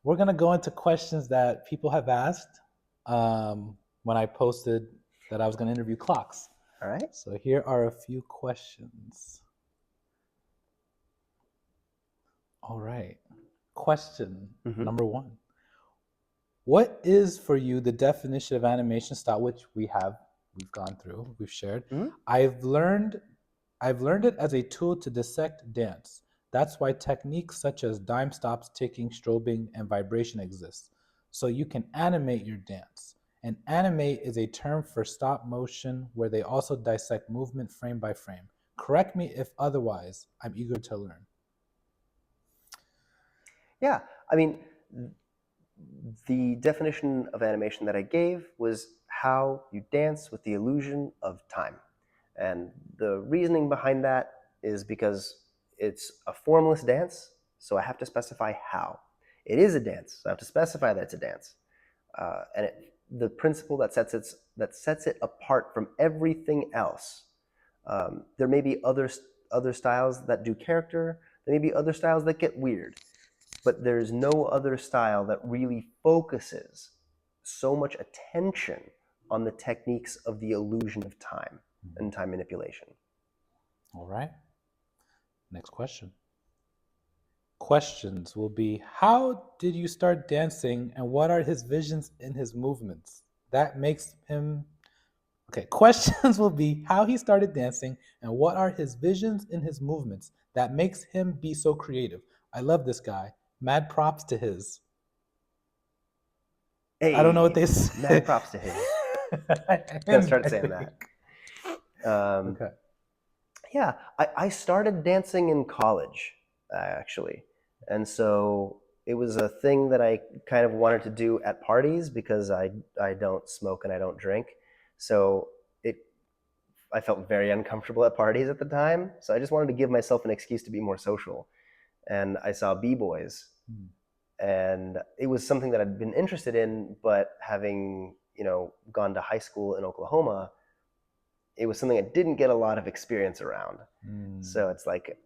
we're going to go into questions that people have asked when I posted that I was going to interview clocks. All right. So here are a few questions. All right. Question number one. What is for you the definition of animation style, which we've gone through, we've shared. I've learned it as a tool to dissect dance. That's why techniques such as dime stops, ticking, strobing, and vibration exist. So you can animate your dance. And animate is a term for stop motion where they also dissect movement frame by frame. Correct me if otherwise. I'm eager to learn. Yeah, I mean, the definition of animation that I gave was how you dance with the illusion of time. And the reasoning behind that is because it's a formless dance, so I have to specify how. It is a dance, so I have to specify that it's a dance. The principle that sets it apart from everything else. There may be other styles that do character. There may be other styles that get weird. But there's no other style that really focuses so much attention on the techniques of the illusion of time and time manipulation. All right. Next question. Questions will be, how did you start dancing and what are his visions in his movements? That makes him... Okay, questions will be how he started dancing and what are his visions in his movements that makes him be so creative. I love this guy. Mad props to his. Hey, I don't know what they say. Mad props to his. Gotta start saying that. Okay. Yeah, I started dancing in college, actually. And so it was a thing that I kind of wanted to do at parties because I don't smoke and I don't drink. So I felt very uncomfortable at parties at the time. So I just wanted to give myself an excuse to be more social. And I saw B-boys. And it was something that I'd been interested in, but having, gone to high school in Oklahoma, it was something I didn't get a lot of experience around. So it's like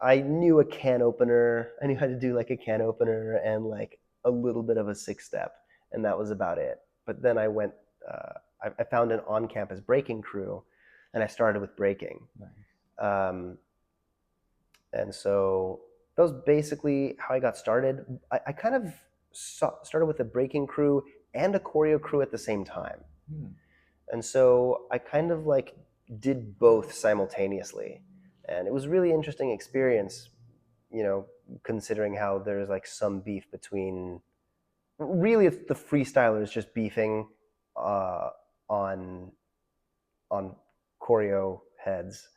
I knew a can opener. I knew how to do like a can opener and like a little bit of a six-step, and that was about it. But then I went, I found an on-campus breaking crew, and I started with breaking. Nice. And so that was basically how I got started. I kind of started with a breaking crew and a choreo crew at the same time. And so I kind of like did both simultaneously. And it was really interesting experience, considering how there's like some beef between, really it's the freestylers just beefing on choreo heads.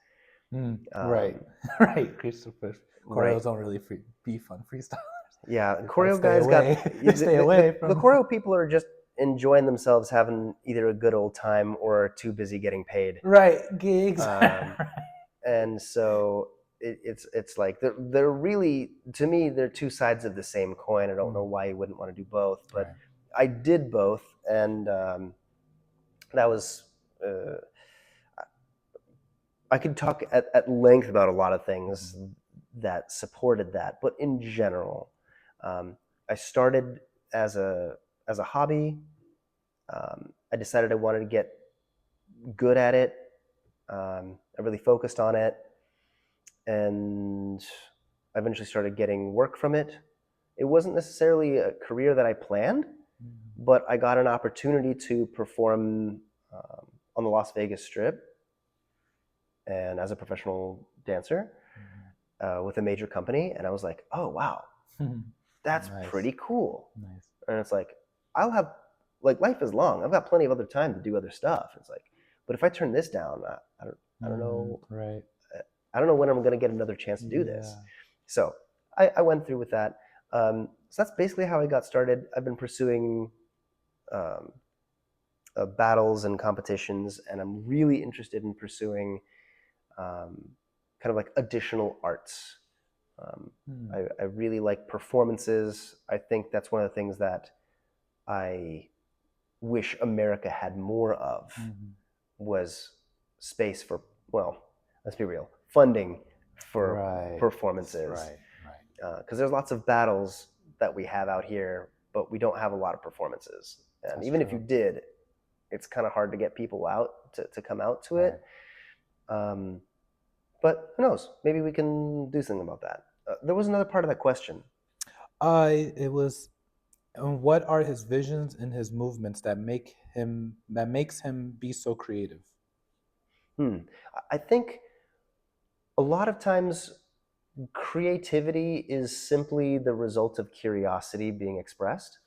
Right. Right. Christopher. Choreos don't really beef on freestylers. Yeah, choreo guys stay away from the choreo people are just enjoying themselves, having either a good old time or too busy getting paid. Right, gigs. And so it's like they're really, to me, they're two sides of the same coin. I don't know why you wouldn't want to do both, but I did both, and that was. I could talk at length about a lot of things that supported that, but in general, I started as a hobby. I decided I wanted to get good at it. I really focused on it, and I eventually started getting work from it. It wasn't necessarily a career that I planned, but I got an opportunity to perform on the Las Vegas Strip and as a professional dancer with a major company. And I was like, oh, wow, that's pretty cool. Nice. And it's like, I'll have, like, life is long. I've got plenty of other time to do other stuff. It's like, but if I turn this down, I don't know. Right. I don't know when I'm going to get another chance to do this. So I went through with that. So that's basically how I got started. I've been pursuing battles and competitions, and I'm really interested in pursuing kind of like additional arts. I really like performances. I think that's one of the things that I wish America had more of, was space for, well, let's be real, funding for performances. Right. Because there's lots of battles, that we have out here, but we don't have a lot of performances. And That's even if true. you did, it's kind of hard to get people out to come out to it. But who knows? Maybe we can do something about that. There was another part of that question. It was, what are his visions and his movements that makes him be so creative? I think a lot of times creativity is simply the result of curiosity being expressed.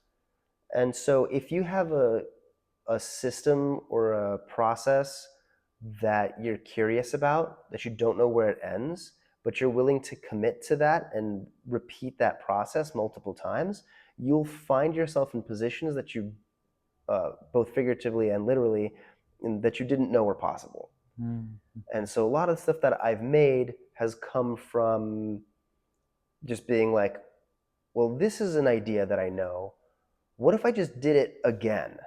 And so if you have a system or a process that you're curious about, that you don't know where it ends, but you're willing to commit to that and repeat that process multiple times, you'll find yourself in positions that you, both figuratively and literally, that you didn't know were possible. And so a lot of stuff that I've made has come from just being like, well, this is an idea that I know. What if I just did it again?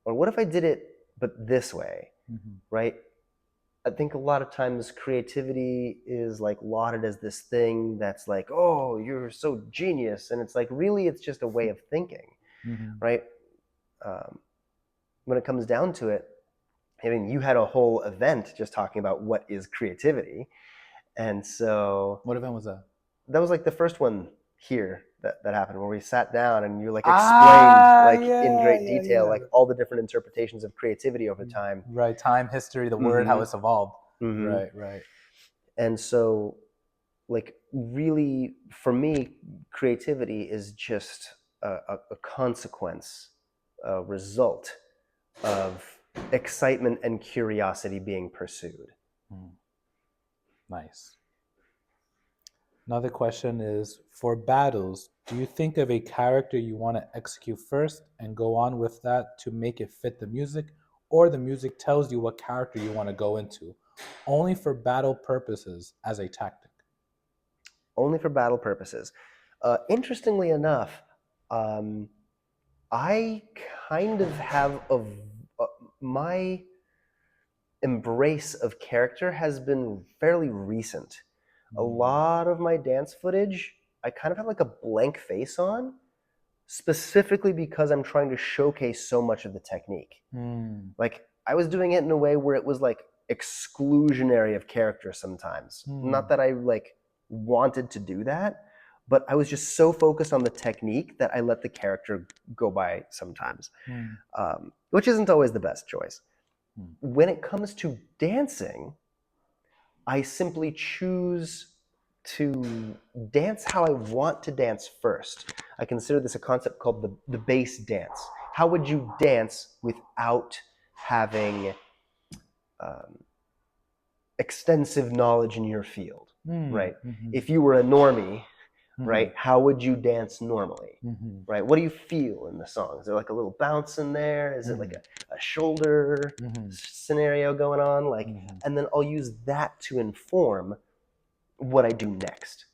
Or what if I did it but this way? Right? I think a lot of times creativity is like lauded as this thing that's like, oh, you're so genius. And it's like, really, it's just a way of thinking, right? When it comes down to it, I mean, you had a whole event just talking about what is creativity. And so What event was that? that was like the first one here that happened, where we sat down and you like explained in great detail like all the different interpretations of creativity over time. Right, time, history, the word, how it's evolved. Right. And so, like, really, for me, creativity is just a consequence, a result of excitement and curiosity being pursued. Nice. Another question is, for battles, do you think of a character you want to execute first and go on with that to make it fit the music, or the music tells you what character you want to go into, only for battle purposes as a tactic? Only for battle purposes. Interestingly enough, I kind of have my embrace of character has been fairly recent. A lot of my dance footage, I kind of have like a blank face on, specifically because I'm trying to showcase so much of the technique. Like, I was doing it in a way where it was like exclusionary of character sometimes. Not that I like wanted to do that, but I was just so focused on the technique that I let the character go by sometimes, which isn't always the best choice. When it comes to dancing, I simply choose to dance how I want to dance first. I consider this a concept called the base dance. How would you dance without having extensive knowledge in your field, right? If you were a normie, right, how would you dance normally, right? What do you feel in the song? Is there like a little bounce in there? Is it like a shoulder scenario going on? Like, and then I'll use that to inform what I do next.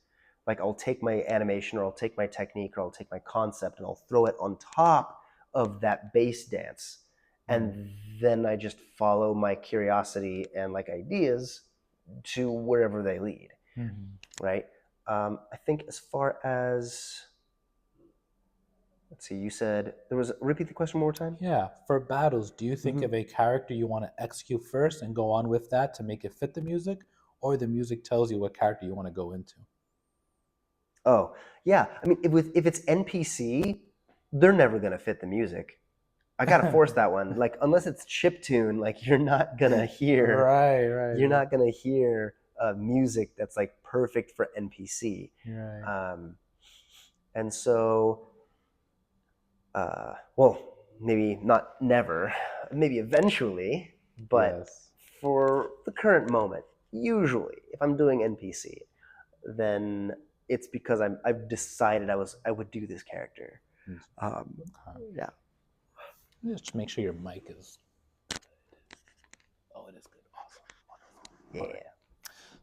Like, I'll take my animation, or I'll take my technique, or I'll take my concept, and I'll throw it on top of that bass dance. And then I just follow my curiosity and like ideas to wherever they lead, right? I think as far as, let's see, you said there was, repeat the question one more time. Yeah, for battles, do you think of a character you want to execute first and go on with that to make it fit the music, or the music tells you what character you want to go into? Oh, yeah. I mean, if it's NPC, they're never going to fit the music. I got to force that one. Like, unless it's chiptune, like, you're not going to hear, you're not going to hear music that's like perfect for NPC. And so, well, maybe not never, maybe eventually, but for the current moment, usually if I'm doing NPC, then it's because I've decided I would do this character. Yeah. Just make sure your mic is. Oh, it is good. Awesome. Wonderful. Yeah. Right.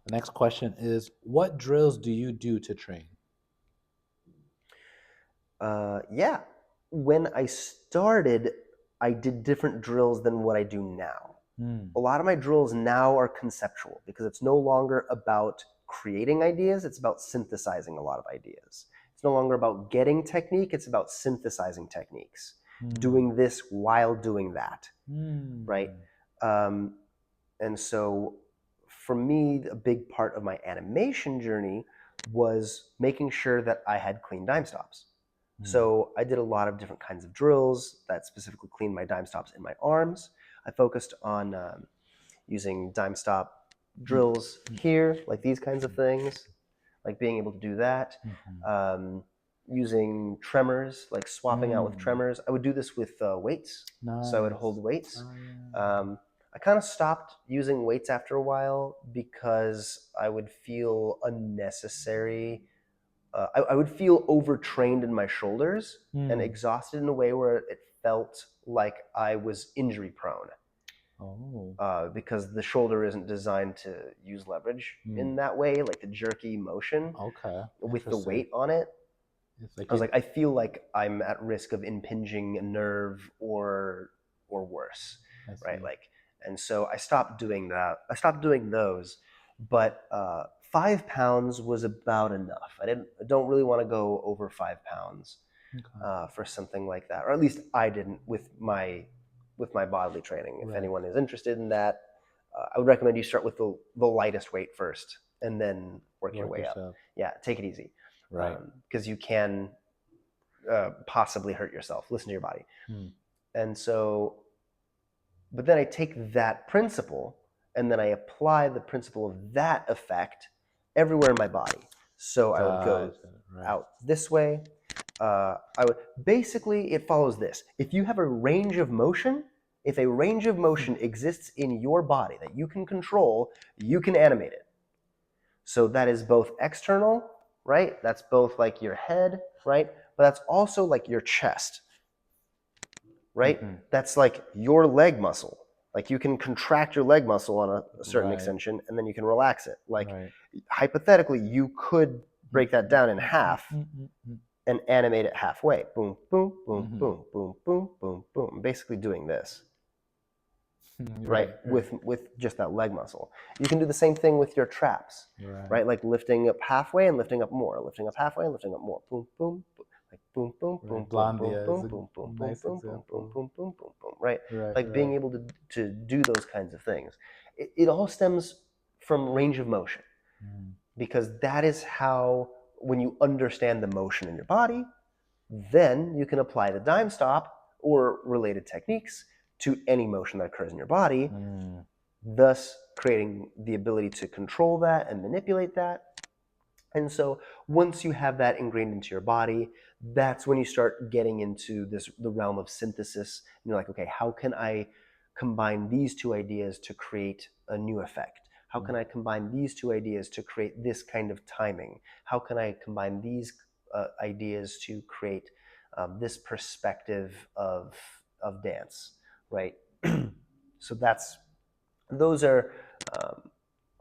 The next question is, what drills do you do to train? Yeah. When I started, I did different drills than what I do now. A lot of my drills now are conceptual because it's no longer about creating ideas. It's about synthesizing a lot of ideas. It's no longer about getting technique, it's about synthesizing techniques, doing this while doing that, right? And so for me, a big part of my animation journey was making sure that I had clean dime stops. So I did a lot of different kinds of drills that specifically cleaned my dime stops in my arms. I focused on using dime stop drills here, like these kinds of things, like being able to do that. Using tremors, like swapping out with tremors. I would do this with weights. Nice. So I would hold weights. Oh, yeah. I kind of stopped using weights after a while because I would feel unnecessary. I would feel overtrained in my shoulders and exhausted in a way where it felt like I was injury prone. Because the shoulder isn't designed to use leverage in that way, like the jerky motion. With the weight on it, I was like, I feel like I'm at risk of impinging a nerve or worse, right? Like, and so I stopped doing that. I stopped doing those, but 5 pounds was about enough. I don't really want to go over 5 pounds for something like that, or at least I didn't with my bodily training. If anyone is interested in that, I would recommend you start with the lightest weight first, and then work your way up. Yeah, take it easy, right? Because you can possibly hurt yourself. Listen to your body. And so, but then I take that principle and then I apply the principle of that effect everywhere in my body. So I would go out this way. I would basically, it follows this. If you have a range of motion, if a range of motion exists in your body that you can control, you can animate it. So that is both external, right? That's both like your head, right? But that's also like your chest, right? That's like your leg muscle. Like you can contract your leg muscle on a certain extension and then you can relax it. Like hypothetically, you could break that down in half and animate it halfway. Boom, boom, boom, boom, boom, boom, boom, boom. Basically doing this, right? With just that leg muscle. You can do the same thing with your traps, right? Like lifting up halfway and lifting up more, lifting up halfway and lifting up more. Boom, boom, boom. Like boom, boom, boom, boom, boom, boom, boom, boom, boom, boom, boom, boom, boom, boom, boom, boom, right? Like being able to do those kinds of things. It all stems from range of motion, because that is how, when you understand the motion in your body, then you can apply the dime stop or related techniques to any motion that occurs in your body, thus creating the ability to control that and manipulate that. And so once you have that ingrained into your body, that's when you start getting into the realm of synthesis. And you're like, okay, how can I combine these two ideas to create a new effect? How can I combine these two ideas to create this kind of timing? How can I combine these ideas to create this perspective of dance, right? So those are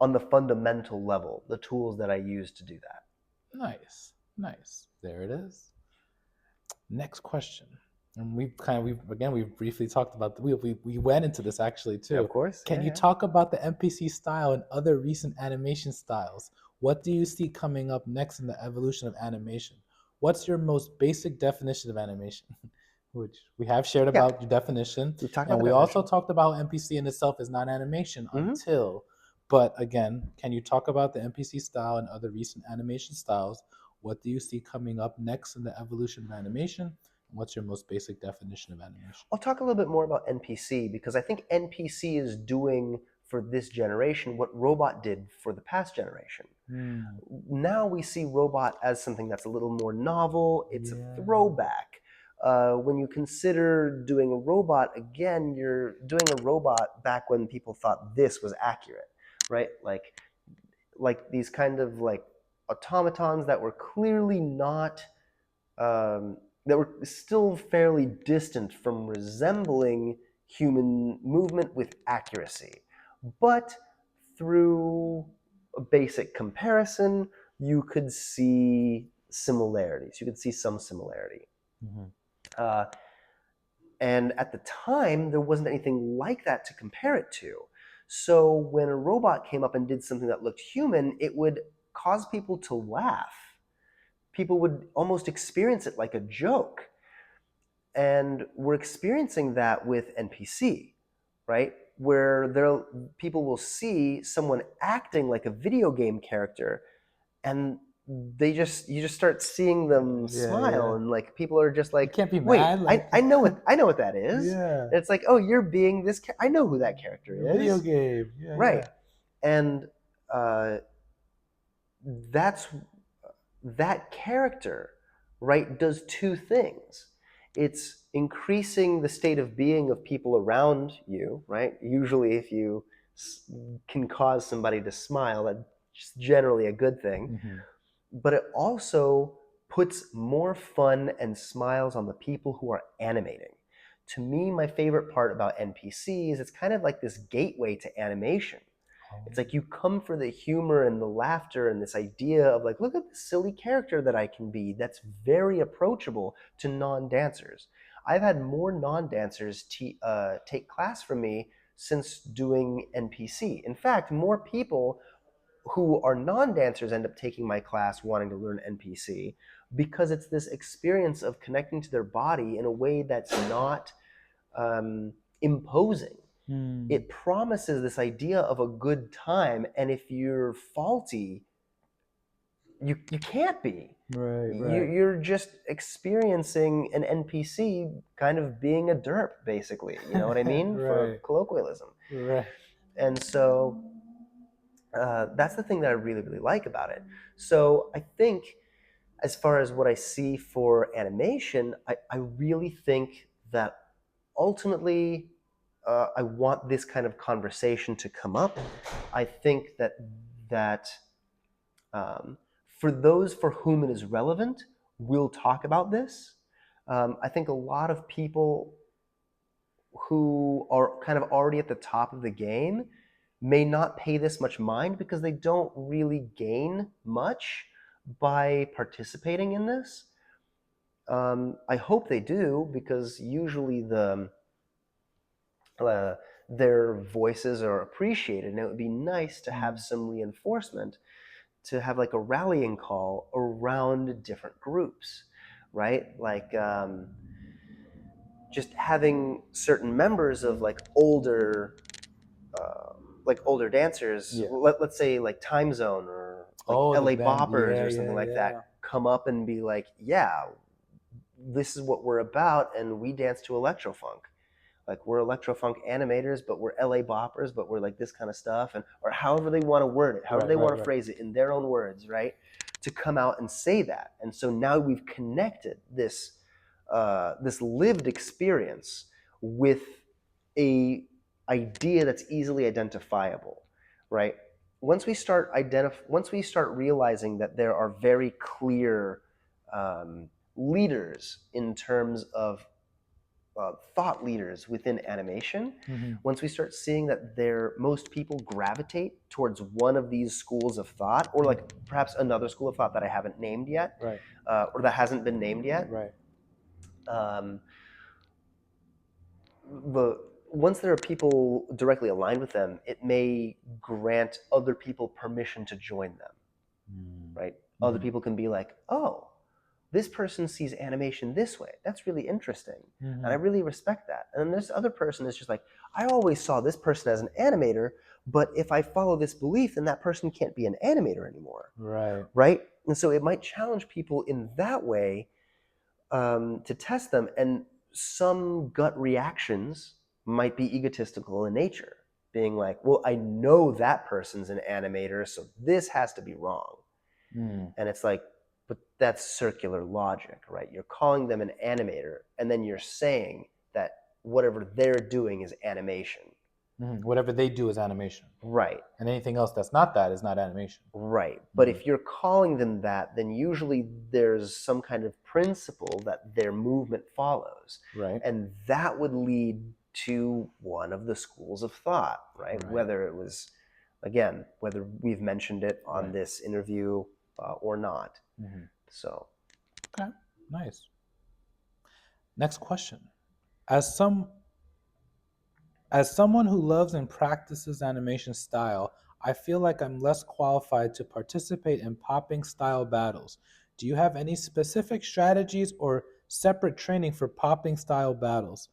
on the fundamental level, the tools that I use to do that. Nice. There it is. Next question. And we briefly talked about we went into this actually too. Yeah, of course. Can you talk about the MPC style and other recent animation styles? What do you see coming up next in the evolution of animation? What's your most basic definition of animation? Which we have shared about your definition. And we also talked about MPC in itself is not animation until, but again, can you talk about the MPC style and other recent animation styles? What do you see coming up next in the evolution of animation? What's your most basic definition of animation? I'll talk a little bit more about NPC, because I think NPC is doing for this generation what robot did for the past generation. Now we see robot as something that's a little more novel. It's a throwback. When you consider doing a robot, again, you're doing a robot back when people thought this was accurate, right? Like these kind of like automatons that were clearly not, that were still fairly distant from resembling human movement with accuracy. But through a basic comparison, you could see similarities. You could see some similarity. And at the time, there wasn't anything like that to compare it to. So when a robot came up and did something that looked human, it would cause people to laugh, people would almost experience it like a joke. And we're experiencing that with NPC, right? Where people will see someone acting like a video game character, and you just start seeing them smile, and like people are just You like, can't be wait, mad. Like, I know what that is. yeah, And it's like, oh, you're being this. I know who that character is. video game. Yeah, Right. Yeah. And that's that character, right, does two things. It's increasing the state of being of people around you, right? Usually, if you can cause somebody to smile, that's generally a good thing. Mm-hmm. But it also puts more fun and smiles on the people who are animating. To me, my favorite part about NPCs, it's kind of like this gateway to animation. It's like you come for the humor and the laughter and this idea of like, look at this silly character that I can be that's very approachable to non-dancers. I've had more non-dancers take class from me since doing NPC. In fact, more people who are non-dancers end up taking my class wanting to learn NPC because it's this experience of connecting to their body in a way that's not imposing. It promises this idea of a good time, and if you're faulty, you can't be. Right. You're just experiencing an NPC kind of being a derp, basically. You know what I mean? For colloquialism. Right. And so that's the thing that I really, really like about it. So I think as far as what I see for animation, I really think that ultimately I want this kind of conversation to come up. I think that for those for whom it is relevant, we'll talk about this. I think a lot of people who are kind of already at the top of the game may not pay this much mind because they don't really gain much by participating in this. I hope they do, because usually their voices are appreciated, and it would be nice to have some reinforcement, to have like a rallying call around different groups, right? Like just having certain members of older dancers, Yeah. let's say like Time Zone or like LA Boppers or something like that, come up and be like, yeah, this is what we're about, and we dance to electrofunk. Like, we're electrofunk animators, but we're LA Boppers, but we're like this kind of stuff, and or however they want to word it, however they want to phrase it in their own words, right? To come out and say that. And so now we've connected this this lived experience with a idea that's easily identifiable, right? Once we start realizing that there are very clear leaders in terms of thought leaders within animation, once we start seeing that most people gravitate towards one of these schools of thought, or like perhaps another school of thought that I haven't named yet, or that hasn't been named yet, once there are people directly aligned with them, it may grant other people permission to join them, right? Other people can be like, oh, this person sees animation this way. That's really interesting. And I really respect that. And then this other person is just like, I always saw this person as an animator, but if I follow this belief, then that person can't be an animator anymore. Right? And so it might challenge people in that way, to test them. And some gut reactions might be egotistical in nature, being like, well, I know that person's an animator, so this has to be wrong. And it's like, but that's circular logic, right? You're calling them an animator, and then you're saying that whatever they're doing is animation. Whatever they do is animation. Right. And anything else that's not that is not animation. Right. But if you're calling them that, then usually there's some kind of principle that their movement follows. Right. And that would lead to one of the schools of thought, right? Whether it was, again, whether we've mentioned it on this interview or not. So. Okay, nice. Next question. As someone who loves and practices animation style, I feel like I'm less qualified to participate in popping style battles. Do you have any specific strategies or separate training for popping style battles?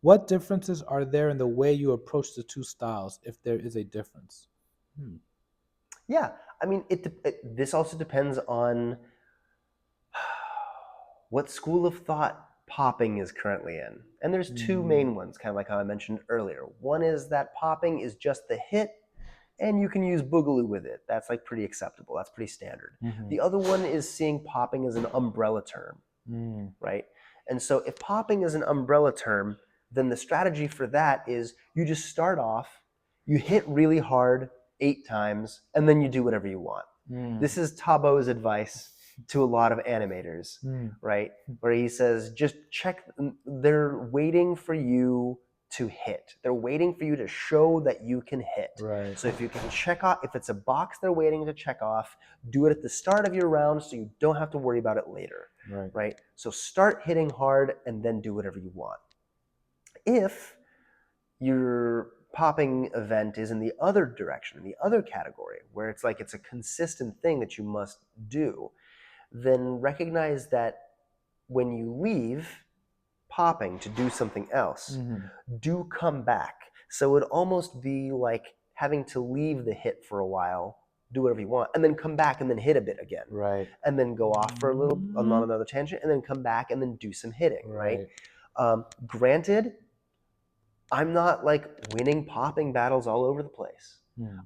What differences are there in the way you approach the two styles, if there is a difference? Yeah, I mean, this also depends on what school of thought popping is currently in. And there's two main ones, kind of like how I mentioned earlier. One is that popping is just the hit, and you can use boogaloo with it. That's like pretty acceptable. That's pretty standard. The other one is seeing popping as an umbrella term, right? And so if popping is an umbrella term, then the strategy for that is you just start off, you hit really hard 8 times, and then you do whatever you want. This is Tabo's advice to a lot of animators, right? Where he says, just check, they're waiting for you to hit. They're waiting for you to show that you can hit. Right. So if you can check off, if it's a box they're waiting to check off, do it at the start of your round so you don't have to worry about it later, right? So start hitting hard and then do whatever you want. If your popping event is in the other direction, in the other category, where it's like it's a consistent thing that you must do, then recognize that when you leave popping to do something else, do come back. So it would almost be like having to leave the hit for a while, do whatever you want, and then come back and then hit a bit again. Right. And then go off for a little, on another tangent, and then come back and then do some hitting, right? Granted, I'm not like winning popping battles all over the place.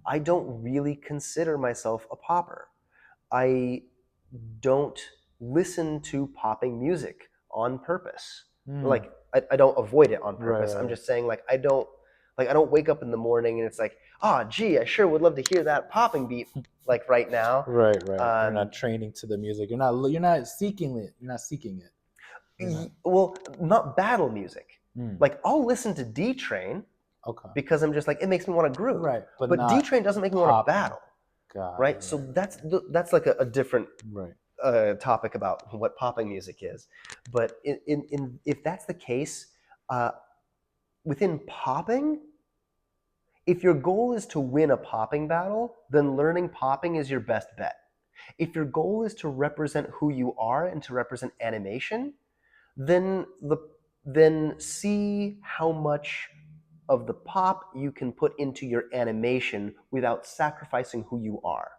I don't really consider myself a popper. I don't listen to popping music on purpose. Like I don't avoid it on purpose. I'm just saying like I don't wake up in the morning and it's like, gee, I sure would love to hear that popping beat like right now. Right. You're not training to the music. You're not seeking it. Well, not battle music. Like I'll listen to D Train because I'm just like, it makes me want to groove. Right. But D Train doesn't make me want to battle. Right. So that's like a different topic about what popping music is. But if that's the case, within popping, if your goal is to win a popping battle, then learning popping is your best bet. If your goal is to represent who you are and to represent animation, then see how much of the pop you can put into your animation without sacrificing who you are.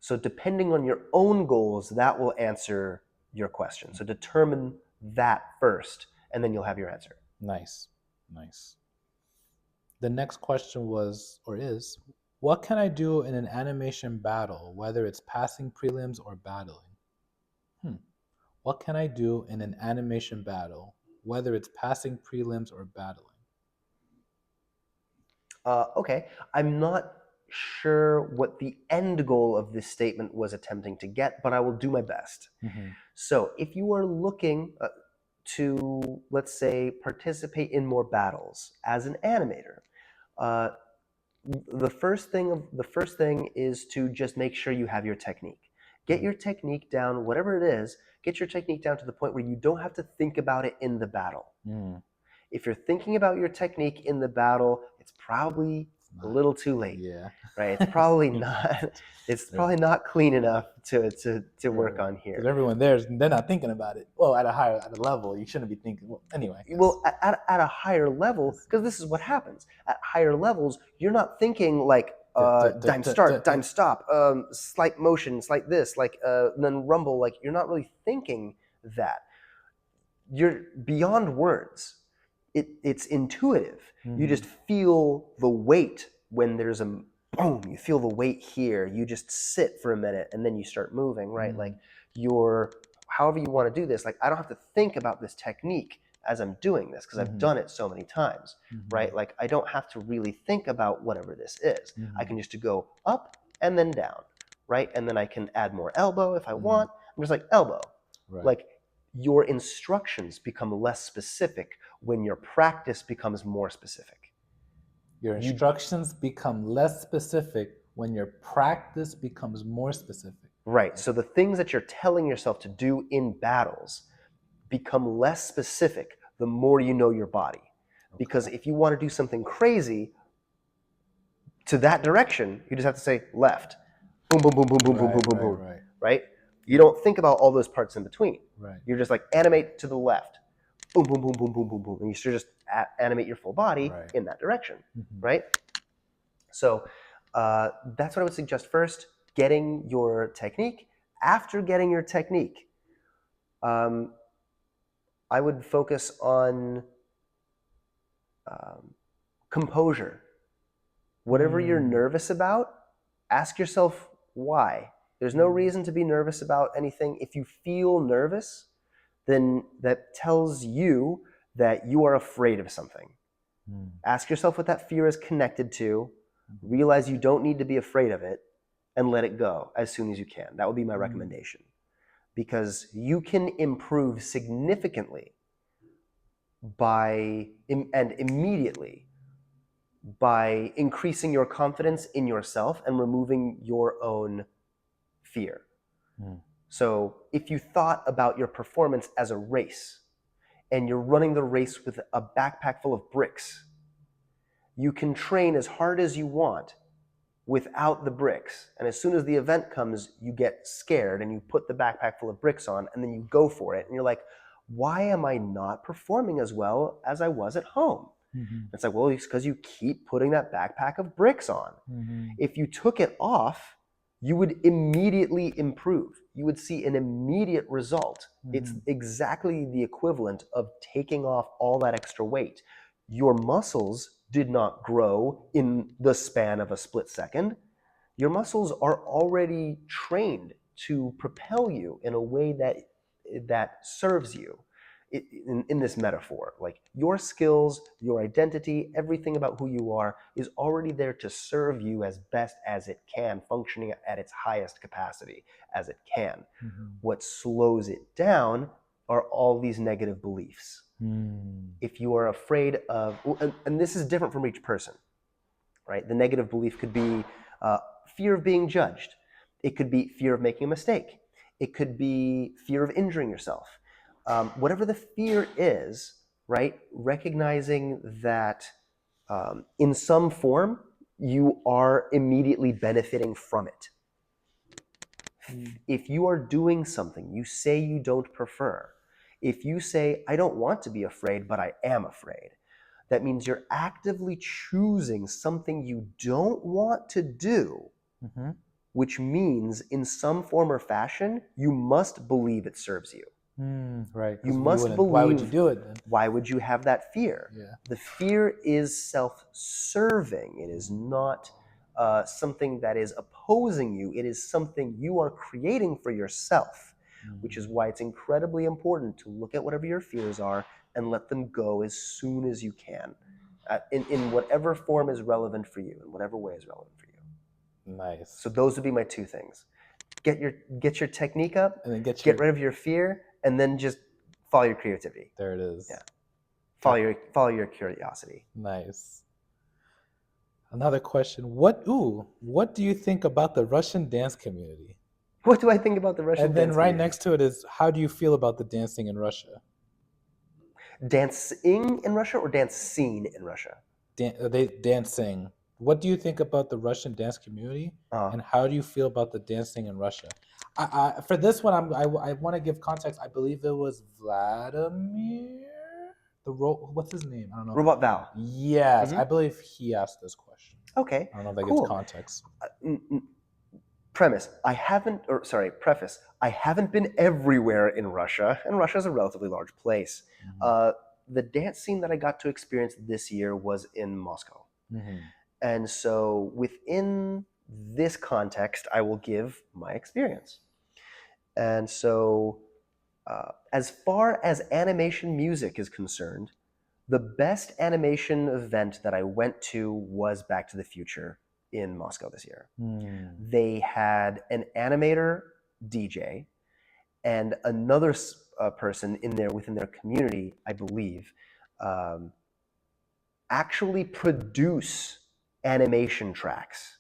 So depending on your own goals, that will answer your question. So determine that first, and then you'll have your answer. Nice. The next question was, or is, what can I do in an animation battle, whether it's passing prelims or battling? What can I do in an animation battle, whether it's passing prelims or battling? Okay, I'm not sure what the end goal of this statement was attempting to get, but I will do my best. So if you are looking to, let's say, participate in more battles as an animator, the first thing is to just make sure you have your technique. Get your technique down, whatever it is, get your technique down to the point where you don't have to think about it in the battle. If you're thinking about your technique in the battle, it's probably a little too late. Right? It's probably not. It's probably not clean enough to work on here. Because everyone they're not thinking about it. Well, at a level, you shouldn't be thinking. Well, anyway. Well, at a higher level, because this is what happens. At higher levels, you're not thinking like dime start, dime stop, slight motion, slight this, like then rumble. Like you're not really thinking that. You're beyond words. It's intuitive. You just feel the weight when there's a boom. You feel the weight here. You just sit for a minute and then you start moving, right? Like however you want to do this. Like I don't have to think about this technique as I'm doing this because I've done it so many times, right? Like I don't have to really think about whatever this is. I can just go up and then down, right? And then I can add more elbow if I want. I'm just like elbow. Like your instructions become less specific when your practice becomes more specific. Your instructions become less specific when your practice becomes more specific. Right. So the things that you're telling yourself to do in battles become less specific the more you know your body. Because if you want to do something crazy to that direction, you just have to say left. Boom, boom, boom, boom, boom, boom, boom, boom, boom. Right? You don't think about all those parts in between. Right. You're just like animate to the left, boom, boom, boom, boom, boom, boom, boom, and you should just animate your full body Right. in that direction, Mhm. right? So that's what I would suggest first, getting your technique. After getting your technique, I would focus on composure. Whatever you're nervous about, ask yourself why. There's no reason to be nervous about anything. If you feel nervous, then that tells you that you are afraid of something. Ask yourself what that fear is connected to. Realize you don't need to be afraid of it, and let it go as soon as you can. That would be my recommendation. Because you can improve significantly and immediately by increasing your confidence in yourself and removing your own fear. So if you thought about your performance as a race and you're running the race with a backpack full of bricks, you can train as hard as you want without the bricks. And as soon as the event comes, you get scared and you put the backpack full of bricks on and then you go for it. And you're like, why am I not performing as well as I was at home? It's like, well, it's because you keep putting that backpack of bricks on. If you took it off, you would immediately improve. You would see an immediate result. It's exactly the equivalent of taking off all that extra weight. Your muscles did not grow in the span of a split second. Your muscles are already trained to propel you in a way that serves you. In this metaphor, like your skills, your identity, everything about who you are is already there to serve you as best as it can, functioning at its highest capacity as it can. What slows it down are all these negative beliefs. If you are afraid of, and this is different from each person, right? The negative belief could be fear of being judged. It could be fear of making a mistake. It could be fear of injuring yourself. Whatever the fear is, right? Recognizing that in some form, you are immediately benefiting from it. If you are doing something you say you don't prefer, if you say, I don't want to be afraid, but I am afraid, that means you're actively choosing something you don't want to do, which means in some form or fashion, you must believe it serves you. Right. You must believe. Why would you do it then? Why would you have that fear? Yeah. The fear is self-serving. It is not something that is opposing you. It is something you are creating for yourself, which is why it's incredibly important to look at whatever your fears are and let them go as soon as you can, in whatever form is relevant for you, in whatever way is relevant for you. Nice. So those would be my two things. Get your technique up, And then get rid of your fear, and then just follow your creativity. There it is. Yeah. Follow your curiosity. Nice. Another question. What do you think about the Russian dance community? What do I think about the Russian dance community? And then right next to it is, how do you feel about the dancing in Russia? Dancing in Russia or dance scene in Russia? Dancing. What do you think about the Russian dance community? And how do you feel about the dancing in Russia? For this one, I want to give context. I believe it was Vladimir. What's his name? I don't know. Robot Val. Yes, I believe he asked this question. Okay. I don't know if that gives context. Preface, I haven't been everywhere in Russia, and Russia is a relatively large place. The dance scene that I got to experience this year was in Moscow. And so within this context, I will give my experience. And so as far as animation music is concerned, the best animation event that I went to was Back to the Future in Moscow this year. They had an animator, DJ, and another person within their community, I believe, actually produce animation tracks,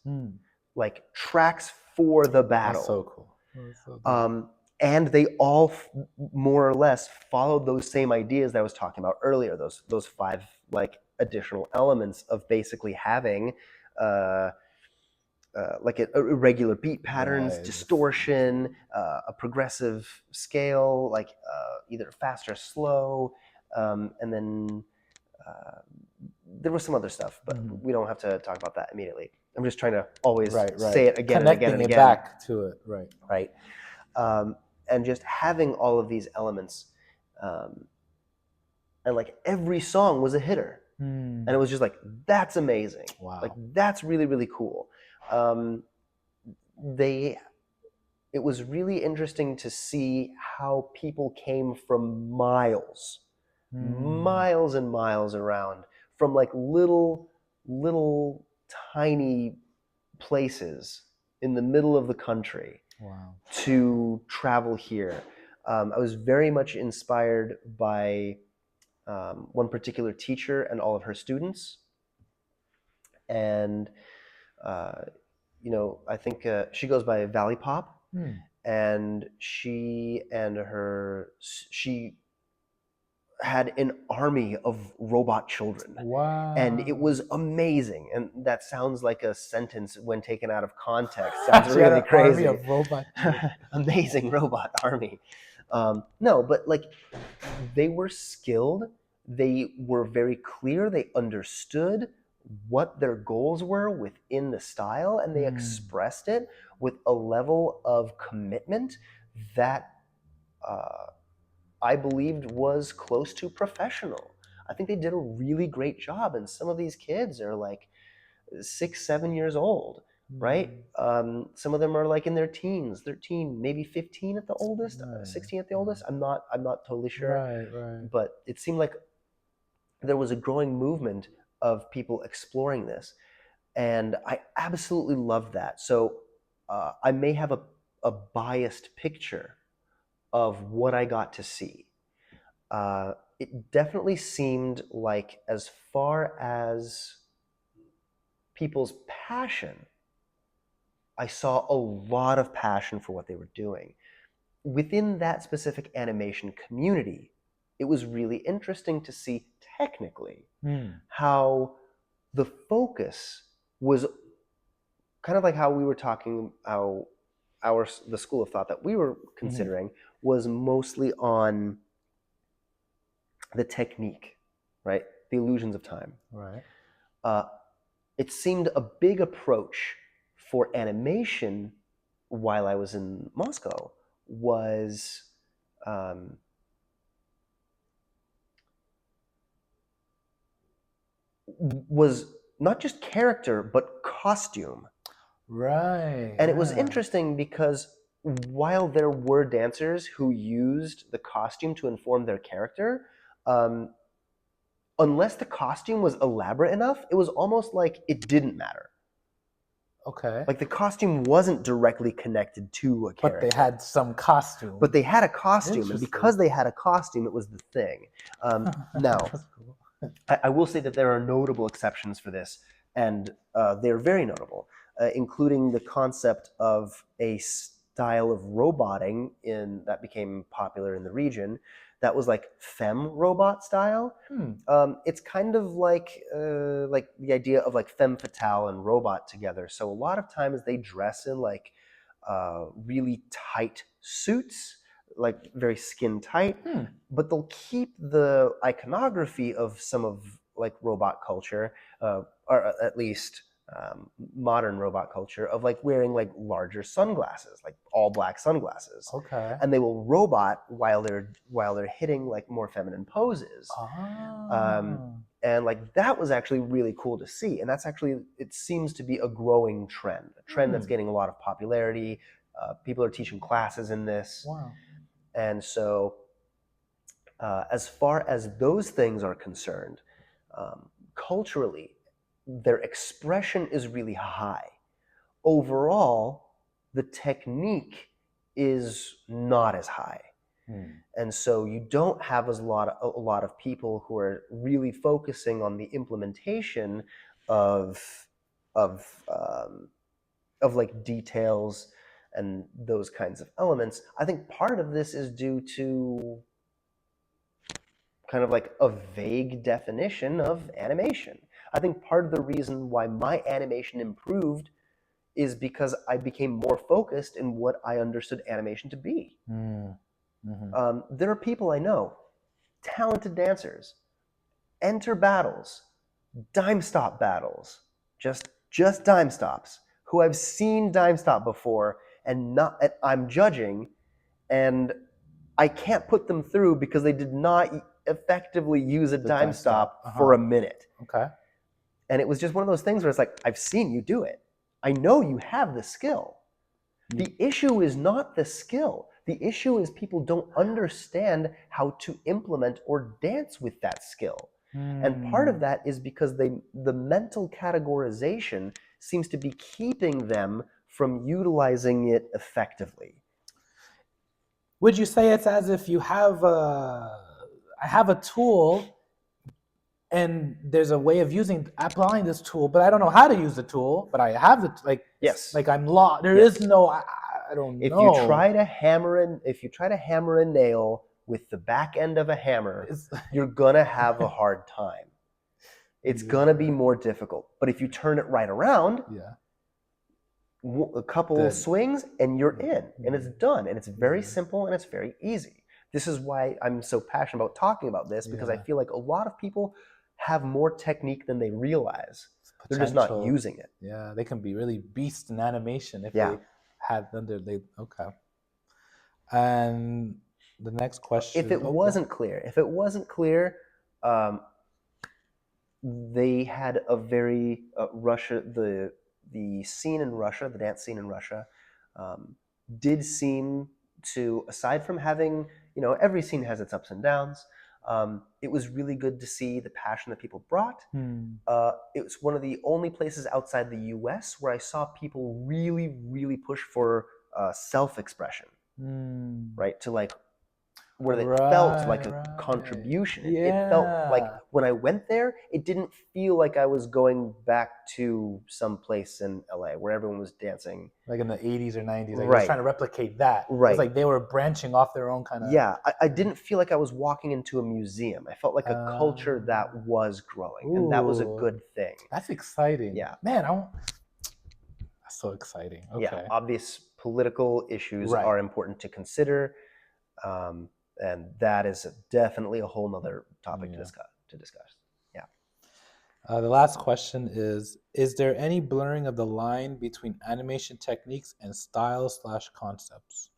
like tracks for the battle. That's so cool. That's so cool. And they all more or less followed those same ideas that I was talking about earlier. Those 5 like additional elements of basically having like irregular beat patterns, Right. distortion, a progressive scale, like either fast or slow, and then there was some other stuff, but we don't have to talk about that immediately. I'm just trying to always say it again and again and again. Connecting it back to it, right. Right. And just having all of these elements, and like every song was a hitter. And it was just like, that's amazing. Wow. Like, that's really, really cool. It was really interesting to see how people came from miles and miles around, from like little tiny places in the middle of the country. Wow. To travel here. I was very much inspired by one particular teacher and all of her students. And, I think she goes by Valley Pop. And she had an army of robot children. Wow. And it was amazing. And that sounds like a sentence when taken out of context. Sounds really crazy. Army of robot Amazing robot army. No, but like, they were skilled. They were very clear. They understood what their goals were within the style, and they expressed it with a level of commitment that I believed was close to professional. I think they did a really great job, and some of these kids are like 6, 7 years old, right? Some of them are like in their teens, 13, maybe 15 at the oldest, 16 at the oldest. I'm not totally sure. Right. But it seemed like there was a growing movement of people exploring this, and I absolutely loved that. So I may have a biased picture of what I got to see. It definitely seemed like, as far as people's passion, I saw a lot of passion for what they were doing. Within that specific animation community, it was really interesting to see technically how the focus was kind of like how we were talking, how the school of thought that we were considering was mostly on the technique, right? The illusions of time. Right. It seemed a big approach for animation while I was in Moscow was not just character, but costume. Right. And it was interesting because while there were dancers who used the costume to inform their character, unless the costume was elaborate enough, it was almost like it didn't matter. Okay. Like, the costume wasn't directly connected to a character. But they had some costume. But they had a costume, and because they had a costume, it was the thing. Now, cool. I will say that there are notable exceptions for this, and they're very notable, including the concept of a style of roboting that became popular in the region that was like femme robot style. It's kind of like the idea of like femme fatale and robot together. So a lot of times they dress in like really tight suits, like very skin tight, but they'll keep the iconography of some of like robot culture, or at least modern robot culture, of like wearing like larger sunglasses, like all black sunglasses. Okay. And they will robot while they're hitting like more feminine poses. And like, that was actually really cool to see. And that's actually, it seems to be a growing trend, that's getting a lot of popularity. People are teaching classes in this. Wow. And so as far as those things are concerned, culturally, their expression is really high. Overall, the technique is not as high. And so you don't have a lot of people who are really focusing on the implementation of like details and those kinds of elements. I think part of this is due to kind of like a vague definition of animation. I think part of the reason why my animation improved is because I became more focused in what I understood animation to be. There are people I know, talented dancers, enter battles, dime stop battles, just dime stops, who I've seen dime stop before, and I'm judging, and I can't put them through because they did not effectively use a dime stop for a minute. Okay. And it was just one of those things where it's like, I've seen you do it. I know you have the skill. The issue is not the skill. The issue is people don't understand how to implement or dance with that skill. And part of that is because the mental categorization seems to be keeping them from utilizing it effectively. Would you say it's as if I have a tool and there's a way of applying this tool, but I don't know how to use the tool, but I have yes, like I'm lost. There is no, I don't know. If you try to hammer a nail with the back end of a hammer, you're gonna have a hard time. It's gonna be more difficult. But if you turn it right around, a couple swings and you're in, and it's done, and it's very simple and it's very easy. This is why I'm so passionate about talking about this, because I feel like a lot of people have more technique than they realize. They're just not using it. Yeah, they can be really beasts in animation if they had okay. And the next question, if it wasn't clear, they had a very Russia, the scene in Russia, the dance scene in Russia, did seem to, aside from having, every scene has its ups and downs, it was really good to see the passion that people brought. It was one of the only places outside the US where I saw people really, really push for self-expression, right? To like, where it felt like a contribution. It felt like when I went there, it didn't feel like I was going back to some place in LA where everyone was dancing. Like in the 80s or 90s. Like right. Trying to replicate that. Right. It's like they were branching off their own kind of... Yeah, I didn't feel like I was walking into a museum. I felt like a culture that was growing, and that was a good thing. That's exciting. Yeah. Man, that's so exciting. Okay. Yeah, obvious political issues are important to consider. And that is definitely a whole nother topic to discuss. Yeah. The last question is there any blurring of the line between animation techniques and style/concepts?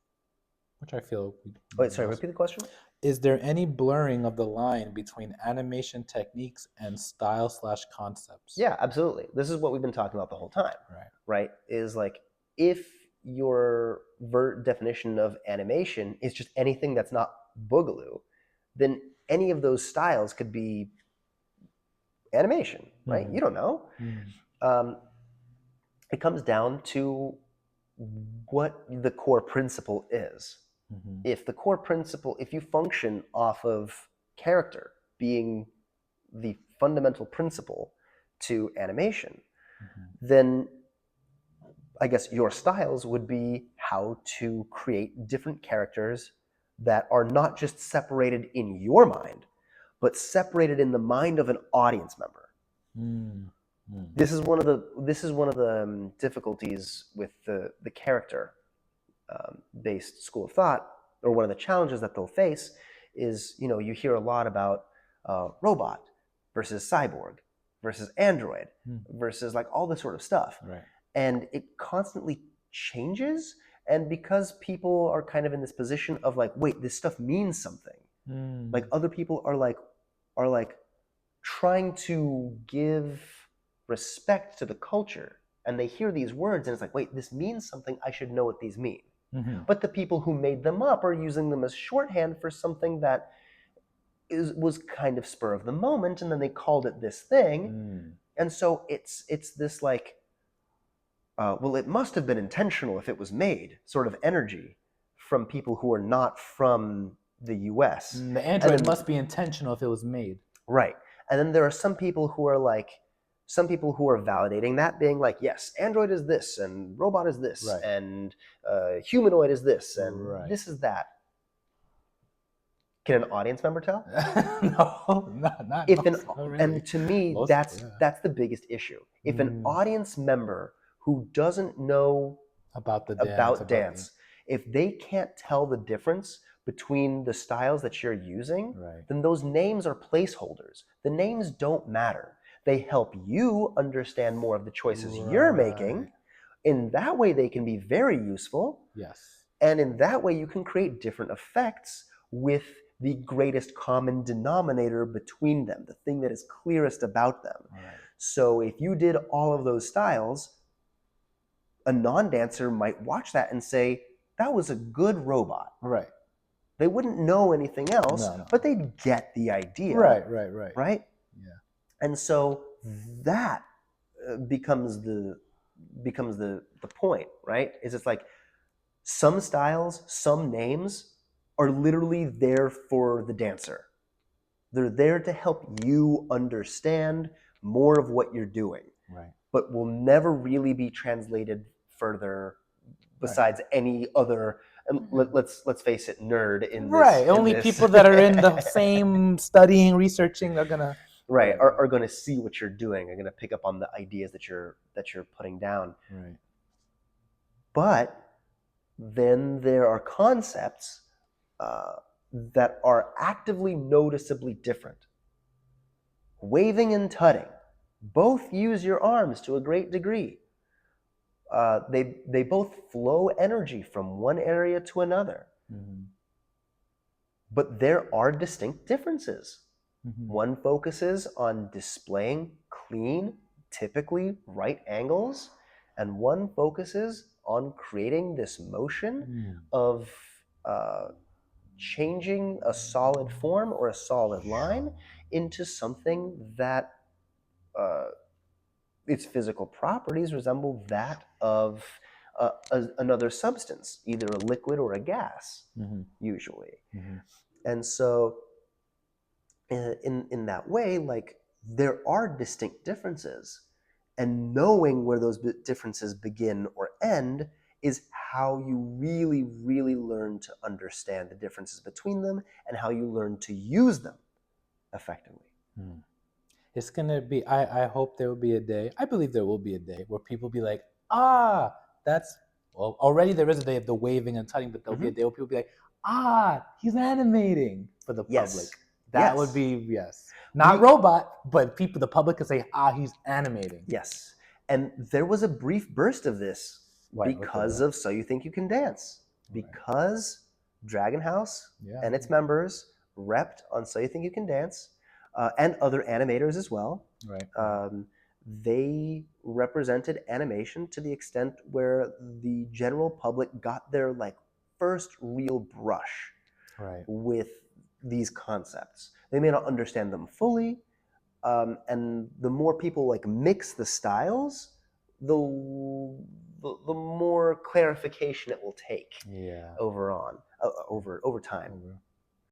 Which I feel... Wait, sorry, repeat the question? Is there any blurring of the line between animation techniques and style/concepts? Yeah, absolutely. This is what we've been talking about the whole time. Right? Is like, if your definition of animation is just anything that's not Boogaloo, then any of those styles could be animation, right? You don't know. It comes down to what the core principle is. If the core principle, if you function off of character being the fundamental principle to animation, then I guess your styles would be how to create different characters that are not just separated in your mind, but separated in the mind of an audience member. This is one of the difficulties with the character based school of thought, or one of the challenges that they'll face is, you hear a lot about robot versus cyborg versus android versus like all this sort of stuff. Right. And it constantly changes. And because people are kind of in this position of like, wait, this stuff means something. Like other people are like trying to give respect to the culture, and they hear these words and it's like, wait, this means something. I should know what these mean. But the people who made them up are using them as shorthand for something that was kind of spur of the moment, and then they called it this thing. And so it's this like, well, it must have been intentional if it was made sort of energy from people who are not from the US. The android must be intentional if it was made. Right. And then there are some people who are validating that, being like, yes, android is this, and robot is this, and humanoid is this, and this is that. Can an audience member tell? No, not really. And to me, that's the biggest issue. If an audience member who doesn't know About the about dance. dance, if they can't tell the difference between the styles that you're using, Right. then those names are placeholders. The names don't matter. They help you understand more of the choices you're making. Right. In that way, they can be very useful. Yes. And in that way, you can create different effects with the greatest common denominator between them, the thing that is clearest about them. Right. So if you did all of those styles, a non-dancer might watch that and say, that was a good robot. Right. They wouldn't know anything else, No. but they'd get the idea. Right. Right? Yeah. And so that becomes the point, right? Is it's like some styles, some names are literally there for the dancer. They're there to help you understand more of what you're doing. Right. But will never really be translated further besides any other, and let's face it, nerd in this. Right. Only people that are in the same studying, researching, they're gonna are going to see what you're doing, are going to pick up on the ideas that you're putting down. Right. But then there are concepts that are actively noticeably different. Waving and tutting both use your arms to a great degree. They both flow energy from one area to another. Mm-hmm. But there are distinct differences. Mm-hmm. One focuses on displaying clean, typically right angles, and one focuses on creating this motion of changing a solid form or a solid line into something that its physical properties resemble that of another substance, either a liquid or a gas, usually. Mm-hmm. And so in that way, like, there are distinct differences, and knowing where those differences begin or end is how you really, really learn to understand the differences between them and how you learn to use them effectively. It's going to be, I hope there will be a day, I believe there will be a day where people be like, that's, well, already there is a day of the waving and tutting, but there'll be a day where people be like, he's animating for the public. That would be, not robot, but people, the public could say, he's animating. Yes. And there was a brief burst of this because of So You Think You Can Dance. Because Dragon House and its members repped on So You Think You Can Dance, and other animators as well. Right. They represented animation to the extent where the general public got their first real brush with these concepts. They may not understand them fully, and the more people mix the styles, the more clarification it will take over time.